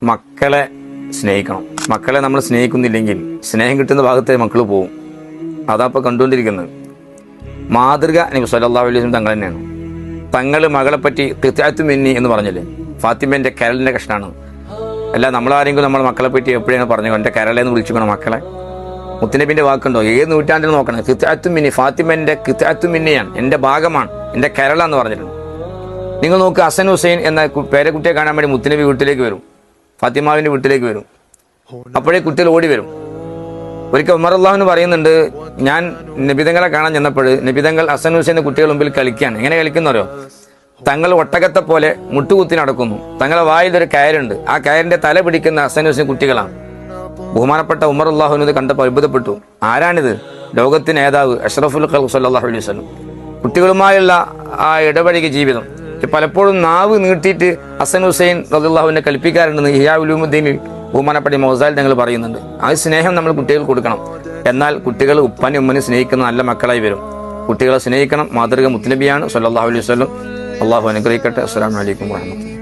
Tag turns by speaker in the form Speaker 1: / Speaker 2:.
Speaker 1: മക്കളെ സ്നേഹിക്കണം. മക്കളെ നമ്മൾ സ്നേഹിക്കുന്നില്ലെങ്കിൽ സ്നേഹം കിട്ടുന്ന ഭാഗത്തെ മക്കൾ പോവും. അതാപ്പോൾ കണ്ടുകൊണ്ടിരിക്കുന്നത്. മാതൃക നബി സല്ലല്ലാഹു അലൈഹി വസല്ലം തങ്ങൾ തന്നെയാണ്. തങ്ങൾ മകളെ പറ്റി ഖിത്അത്തു മിന്നി എന്ന് പറഞ്ഞില്ലേ, ഫാത്തിമേൻ്റെ കരളിൻ്റെ കഷ്ണമാണ്. അല്ല നമ്മളാരെങ്കിലും നമ്മുടെ മക്കളെ പറ്റി എപ്പോഴാണ് പറഞ്ഞു എൻ്റെ കരളെന്ന് വിളിച്ചുക്കണം മക്കളെ? മുത്തുനബിൻ്റെ വാക്കുണ്ടോ? ഏത് നൂറ്റാണ്ടിൽ നോക്കണം. ഖിത്അത്തു മിന്നി, ഫാത്തിമേൻ്റെ ഖിത്അത്തു മിന്നിയാണ്, എൻ്റെ ഭാഗമാണ്, എൻ്റെ കരളാന്ന് പറഞ്ഞിട്ടുണ്ട്. നിങ്ങൾ നോക്ക്, ഹസൻ ഹുസൈൻ എന്ന പേരക്കുട്ടിയെ കാണാൻ വേണ്ടി മുത്തുനബി വീട്ടിലേക്ക് വരും, ഫാത്തിമാവിൻ്റെ വീട്ടിലേക്ക് വരും. അപ്പോഴേ കുട്ടികൾ ഓടി വരും. ഒരിക്കൽ ഉമർ അള്ളാഹുവിന് പറയുന്നുണ്ട്, ഞാൻ നബിതങ്ങളെ കാണാൻ ചെന്നപ്പോൾ നബിതങ്ങൾ ഹസൻ ഹുസൈൻ്റെ കുട്ടികൾ മുമ്പിൽ കളിക്കുകയാണ്. എങ്ങനെ കളിക്കുന്നവരോ, തങ്ങൾ ഒട്ടകത്തെ പോലെ മുട്ടുകുത്തി നടക്കുന്നു. തങ്ങളെ വായിലൊരു കയറുണ്ട്, ആ കയറിന്റെ തല പിടിക്കുന്ന ഹസൻ ഹുസൈൻ കുട്ടികളാണ്. ബഹുമാനപ്പെട്ട ഉമർ അള്ളാഹുവിന് കണ്ടപ്പോൾ അത്ഭുതപ്പെട്ടു. ആരാണിത്? ലോകത്തിന് നേതാവ് അഷ്റഫുൽ ഖൽഖ് സല്ലല്ലാഹു അലൈഹി വസല്ലം. കുട്ടികളുമായുള്ള ആ ഇടപഴകിയ ജീവിതം പലപ്പോഴും നാവ് നീട്ടിയിട്ട് ഹസൻ ഹുസൈൻ റളിയല്ലാഹുവിനെ കൽപ്പിക്കാറുണ്ടെന്ന് ഇഹ്യാ ഉലൂമുദ്ദീനിൽ ബഹുമാനപ്പെട്ട മൗസാൽ ഞങ്ങൾ പറയുന്നുണ്ട്. ആ സ്നേഹം നമ്മൾ കുട്ടികൾക്ക് കൊടുക്കണം. എന്നാൽ കുട്ടികൾ ഉപ്പനെ ഉമ്മനെ സ്നേഹിക്കുന്ന നല്ല മക്കളായി വരും. കുട്ടികളെ സ്നേഹിക്കണം. മാതൃക മുത്തുനബിയാണ് സല്ലല്ലാഹു അലൈഹി വസല്ലം. അള്ളാഹു അനുഗ്രഹിക്കട്ടെ. അസ്സലാമു അലൈക്കും വറഹ്മത്തുള്ളാഹി.